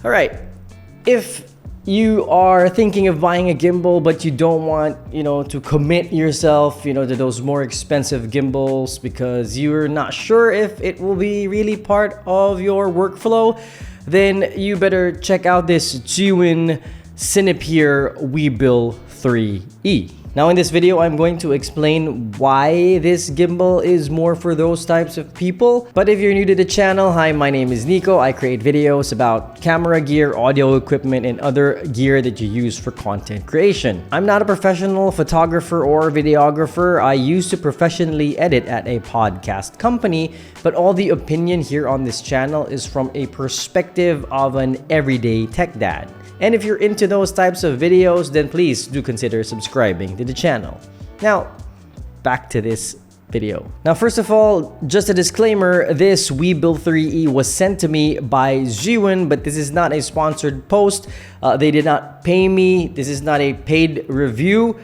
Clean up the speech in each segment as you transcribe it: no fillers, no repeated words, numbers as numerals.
All right, if you are thinking of buying a gimbal but you don't want, to commit yourself, to those more expensive gimbals because you're not sure if it will be really part of your workflow, then you better check out this Zhiyun Cinepeer Weebill 3E. Now in this video, I'm going to explain why this gimbal is more for those types of people. But if you're new to the channel, hi, my name is Nico. I create videos about camera gear, audio equipment, and other gear that you use for content creation. I'm not a professional photographer or videographer. I used to professionally edit at a podcast company, but all the opinion here on this channel is from a perspective of an everyday tech dad. And if you're into those types of videos, then please do consider subscribing to the channel. Now, back to this video. Now, first of all, just a disclaimer, this Weebill 3E was sent to me by Zhiyun, but this is not a sponsored post. They did not pay me. This is not a paid review.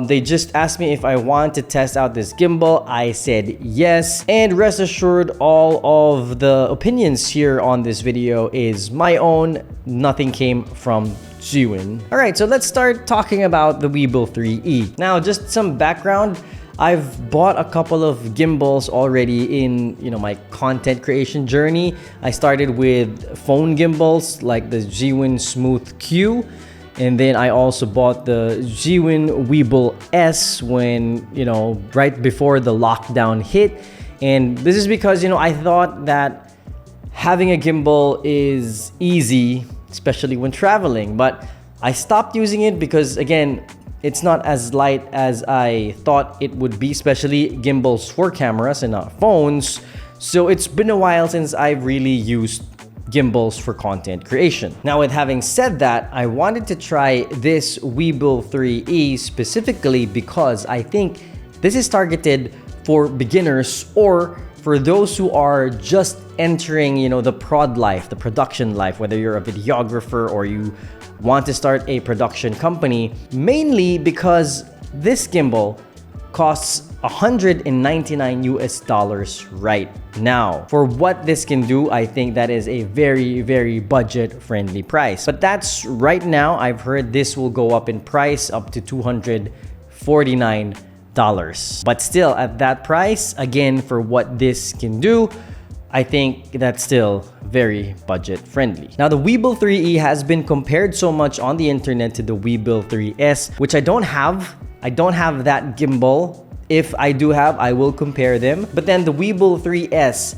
They just asked me if I want to test out this gimbal. I said yes. And rest assured, all of the opinions here on this video is my own. Nothing came from Zhiyun. All right, so let's start talking about the Weebill 3E. Now, just some background. I've bought a couple of gimbals already in, my content creation journey. I started with phone gimbals like the Zhiyun Smooth Q, and then I also bought the Zhiyun Weebill S when, right before the lockdown hit. And this is because, I thought that having a gimbal is easy, especially when traveling, but I stopped using it because, again, it's not as light as I thought it would be, especially gimbals for cameras and not phones. So it's been a while since I've really used gimbals for content creation. Now, with having said that, I wanted to try this Weebill 3E specifically because I think this is targeted for beginners or for those who are just entering, the prod life, the production life, whether you're a videographer or you want to start a production company, mainly because this gimbal costs $199 right now. For what this can do, I think that is a very, very budget-friendly price. But that's right now. I've heard this will go up in price up to $249. But still, at that price, again, for what this can do, I think that's still very budget friendly. Now, the Weebill 3E has been compared so much on the internet to the Weebill 3S, which I don't have. I don't have that gimbal. If I do have, I will compare them. But then the Weebill 3S,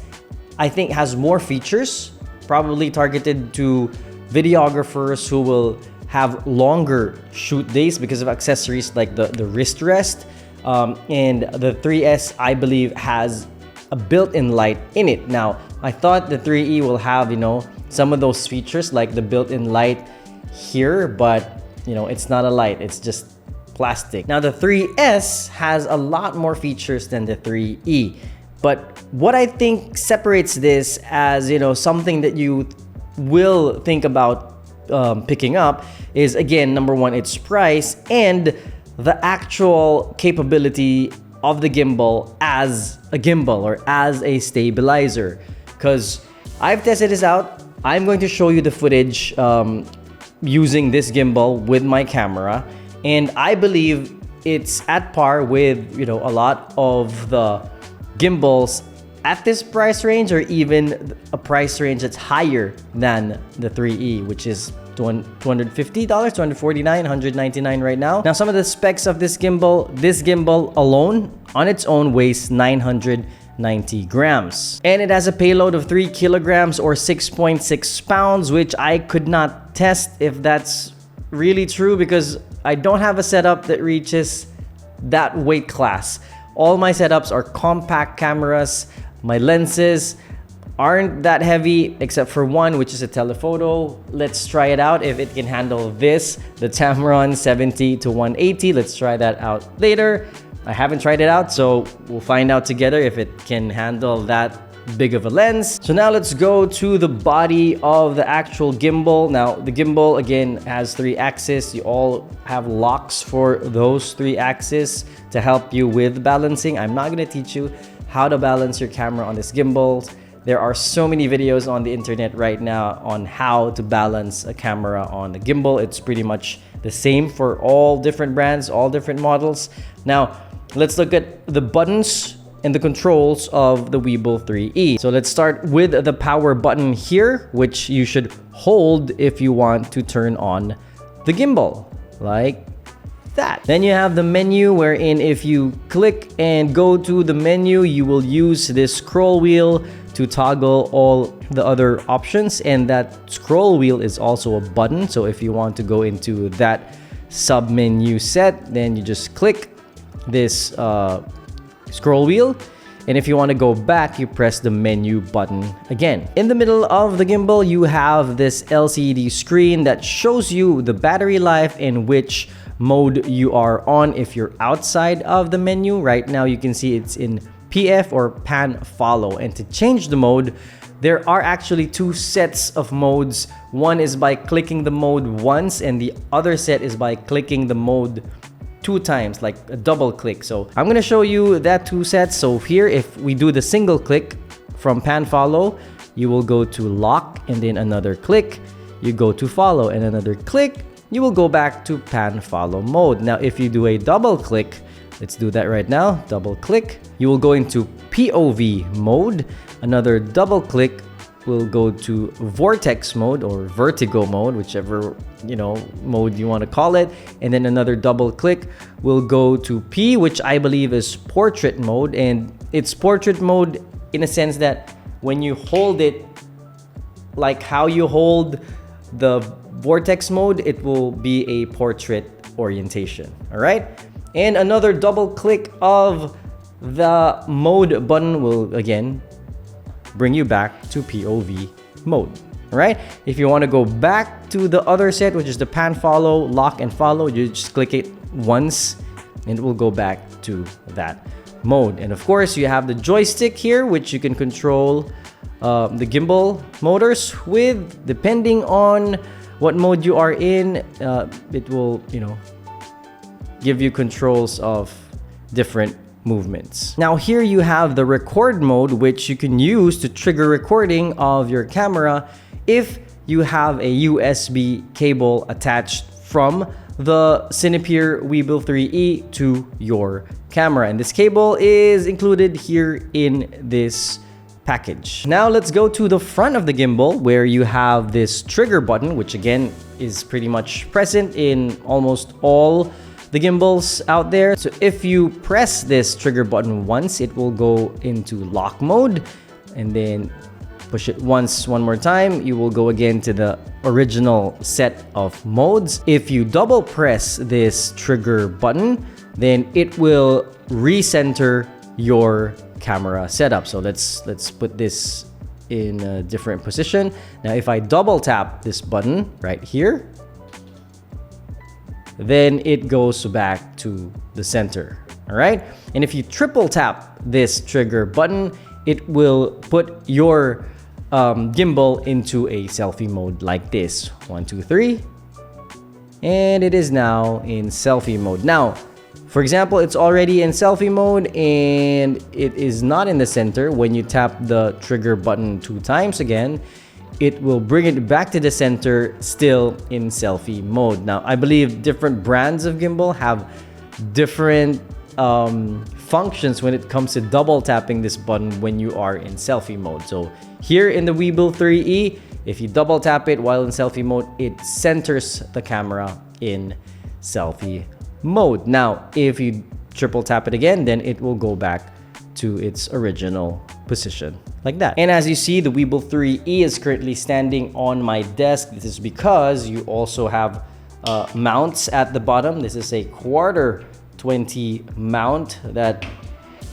I think, has more features, probably targeted to videographers who will have longer shoot days because of accessories like the wrist rest. And the 3S, I believe, has a built-in light in it. Now, I thought the 3E will have, some of those features like the built-in light here, but, it's not a light, it's just plastic. Now, the 3S has a lot more features than the 3E. But what I think separates this as, something that you will think about picking up is, again, number one, its price and the actual capability of the gimbal as a gimbal or as a stabilizer. Because I've tested this out. I'm going to show you the footage using this gimbal with my camera, and I believe it's at par with a lot of the gimbals at this price range, or even a price range that's higher than the 3E, which is $250, $249, $199 right now. Now, some of the specs of this gimbal alone on its own weighs 990 grams. And it has a payload of 3 kilograms or 6.6 pounds, which I could not test if that's really true because I don't have a setup that reaches that weight class. All my setups are compact cameras. My lenses aren't that heavy except for one, which is a telephoto. Let's try it out if it can handle this, the Tamron 70 to 180. Let's try that out later. I haven't tried it out, so we'll find out together if it can handle that big of a lens. So now let's go to the body of the actual gimbal. Now, the gimbal, again, has 3 axes. You all have locks for those 3 axes to help you with balancing. I'm not going to teach you how to balance your camera on this gimbal. There are so many videos on the internet right now on how to balance a camera on a gimbal. It's pretty much the same for all different brands, all different models. Now, let's look at the buttons and the controls of the Weebill 3E. So let's start with the power button here, which you should hold if you want to turn on the gimbal, like that. Then you have the menu, wherein if you click and go to the menu, you will use this scroll wheel to toggle all the other options, and that scroll wheel is also a button. So if you want to go into that sub menu set, then you just click this scroll wheel, and if you want to go back, you press the menu button again. In the middle of the gimbal, you have this LCD screen that shows you the battery life and which mode you are on if you're outside of the menu. Right now you can see it's in PF or pan follow, and to change the mode, there are actually two sets of modes. One is by clicking the mode once, and the other set is by clicking the mode 2 times, like a double click. So I'm gonna show you that 2 sets. So here, if we do the single click from pan follow, you will go to lock and then another click, you go to follow and another click, you will go back to pan follow mode. Now if you do a double click, let's do that right now, double click, you will go into POV mode, another double click will go to vortex mode or vertigo mode, whichever mode you want to call it, and then another double click will go to P, which I believe is portrait mode. And it's portrait mode in a sense that when you hold it, like how you hold the vortex mode, it will be a portrait orientation. All right, and another double click of the mode button will again bring you back to POV mode. All right, if you want to go back to the other set, which is the pan follow, lock and follow, you just click it once and it will go back to that mode. And of course you have the joystick here, which you can control the gimbal motors with. Depending on what mode you are in, it will give you controls of different movements. Now here you have the record mode, which you can use to trigger recording of your camera if you have a USB cable attached from the Cinepeer Weebill 3E to your camera, and this cable is included here in this package. Now let's go to the front of the gimbal, where you have this trigger button, which again is pretty much present in almost all the gimbals out there. So if you press this trigger button once, it will go into lock mode, and then push it one more time, you will go again to the original set of modes. If you double press this trigger button, then it will recenter your camera setup. So let's put this in a different position. Now if I double tap this button right here, then it goes back to the center. All right, and if you triple tap this trigger button, it will put your gimbal into a selfie mode like this. 1 2 3, and it is now in selfie mode. Now for example, it's already in selfie mode and it is not in the center. When you tap the trigger button 2 times again, it will bring it back to the center, still in selfie mode. Now, I believe different brands of gimbal have different functions when it comes to double tapping this button when you are in selfie mode. So here in the Weebill 3E, if you double tap it while in selfie mode, it centers the camera in selfie mode. Now, if you triple tap it again, then it will go back to its original position like that. And as you see, the Weebill 3E is currently standing on my desk. This is because you also have mounts at the bottom. This is a 1/4 mount that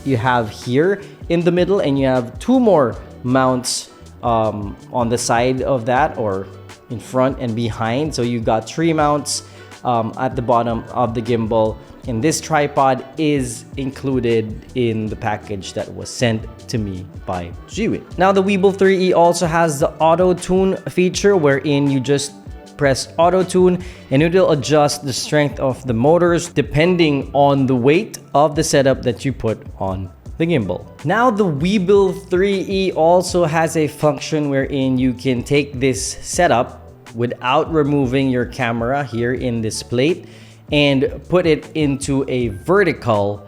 you have here in the middle, and you have 2 more mounts on the side of that, or in front and behind. So you got 3 mounts at the bottom of the gimbal, and this tripod is included in the package that was sent to me by Zhiyun. Now the Weebill 3E also has the auto tune feature, wherein you just press auto tune and it will adjust the strength of the motors depending on the weight of the setup that you put on the gimbal. Now the Weebill 3E also has a function wherein you can take this setup without removing your camera here in this plate and put it into a vertical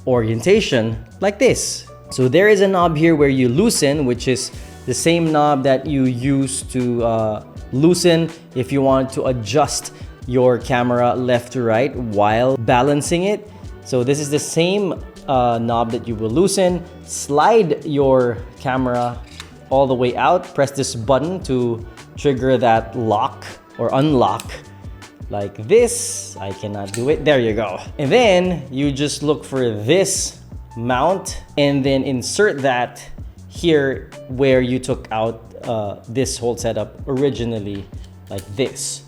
orientation like this. So there is a knob here where you loosen, which is the same knob that you use to loosen if you want to adjust your camera left to right while balancing it. So this is the same knob that you will loosen. Slide your camera all the way out. Press this button to trigger that lock or unlock like this. I cannot do it. There you go. And then you just look for this mount and then insert that here where you took out this whole setup originally, like this.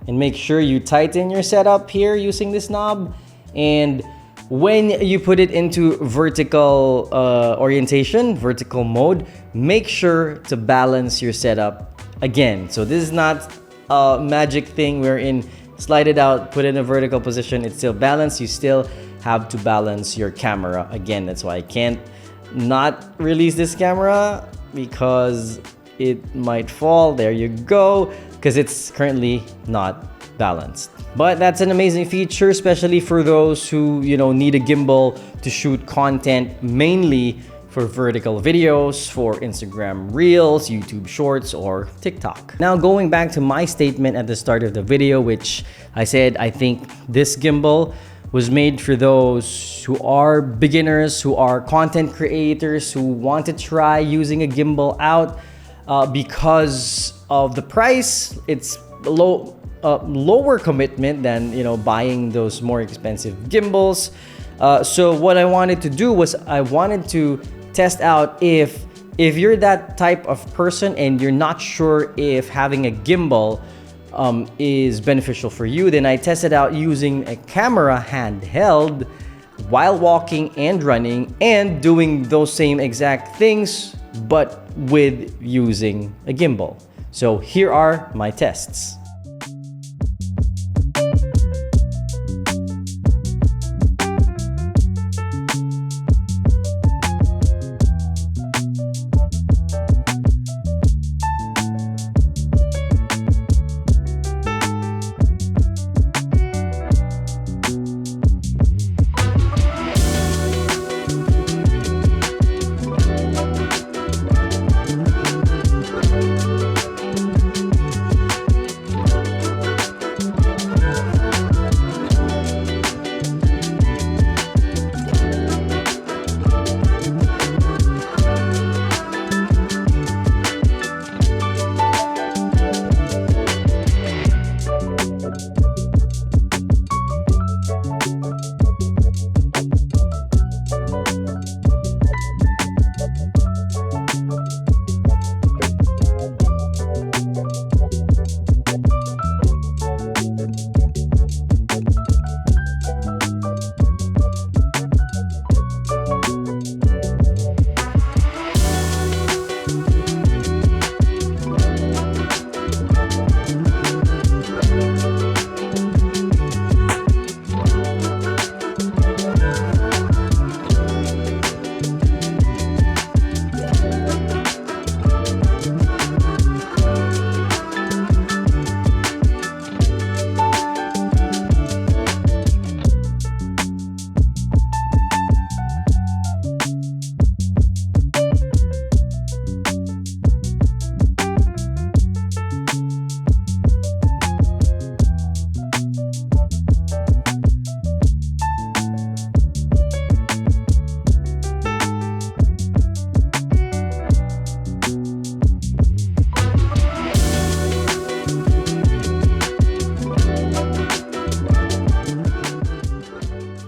And make sure you tighten your setup here using this knob. And when you put it into vertical orientation, vertical mode, make sure to balance your setup again. So this is not a magic thing wherein slide it out, put it in a vertical position, it's still balanced. You still have to balance your camera again. That's why I can't not release this camera because it might fall. There you go, because it's currently not balanced. But that's an amazing feature, especially for those who, you know, need a gimbal to shoot content, mainly for vertical videos, for Instagram Reels, YouTube Shorts, or TikTok. Now, going back to my statement at the start of the video, which I said I think this gimbal was made for those who are beginners, who are content creators, who want to try using a gimbal out because of the price. It's lower commitment than, you know, buying those more expensive gimbals. So what I wanted to do was I wanted to test out if you're that type of person and you're not sure if having a gimbal is beneficial for you. Then I tested out using a camera handheld while walking and running and doing those same exact things, but with using a gimbal. So here are my tests.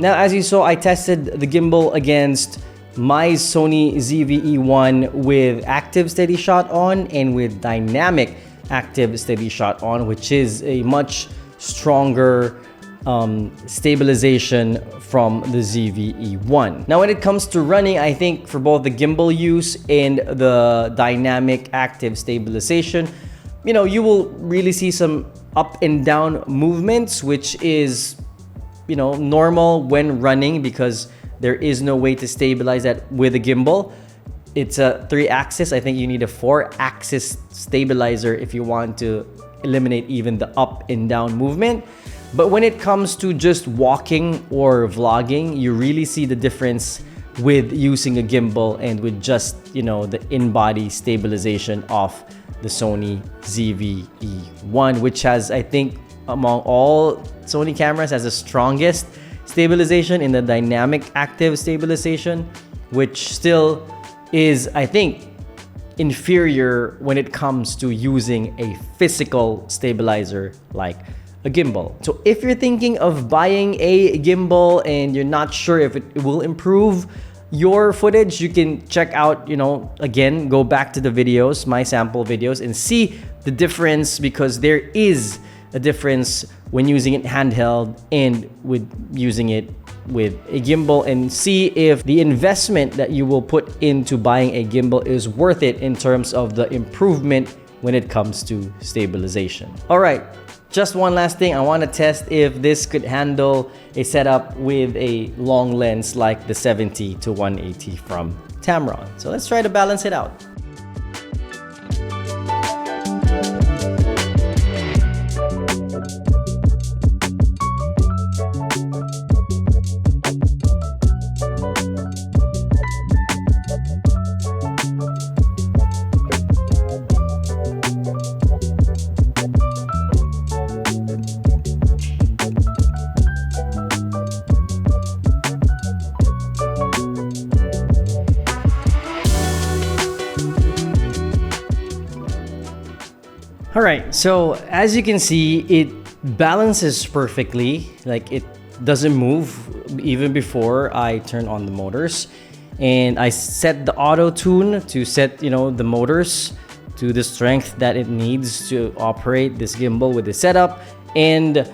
Now, as you saw, I tested the gimbal against my Sony ZV-E1 with active steady shot on and with dynamic active steady shot on, which is a much stronger stabilization from the ZV-E1. Now, when it comes to running, I think for both the gimbal use and the dynamic active stabilization, you know, you will really see some up and down movements, which is, you know, normal when running because There is no way to stabilize that with a gimbal. It's a 3-axis. I think you need a 4-axis stabilizer if you want to eliminate even the up and down movement. But when it comes to just walking or vlogging, you really see the difference with using a gimbal and with just, you know, the in-body stabilization of the Sony ZV-E1, which has, I think, among all Sony cameras, has the strongest stabilization in the dynamic active stabilization, which still is, I think, inferior when it comes to using a physical stabilizer like a gimbal. So if you're thinking of buying a gimbal and you're not sure if it will improve your footage, you can check out, you know, again, go back to the videos, my sample videos, and see the difference, because there is a difference when using it handheld and with using it with a gimbal, and see if the investment that you will put into buying a gimbal is worth it in terms of the improvement when it comes to stabilization. All right, just one last thing. I want to test if this could handle a setup with a long lens like the 70 to 180 from Tamron. So let's try to balance it out. All right, so as you can see, it balances perfectly. Like, it doesn't move even before I turn on the motors. And I set the auto tune to set, you know, the motors to the strength that it needs to operate this gimbal with the setup. And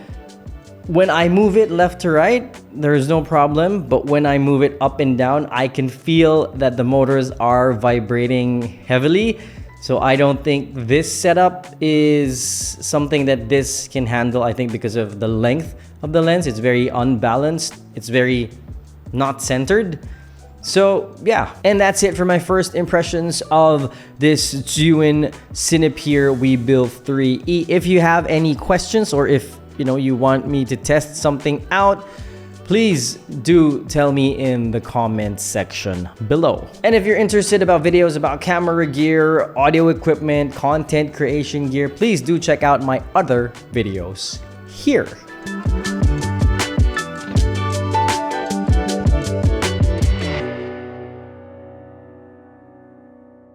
when I move it left to right, there's no problem. But when I move it up and down, I can feel that the motors are vibrating heavily. So I don't think this setup is something that this can handle. I think because of the length of the lens, it's very unbalanced. It's very not centered. So yeah, and that's it for my first impressions of this Zhiyun Cinepeer Weebill 3E. If you have any questions, or if you want me to test something out, please do tell me in the comments section below. And if you're interested about videos about camera gear, audio equipment, content creation gear, please do check out my other videos here.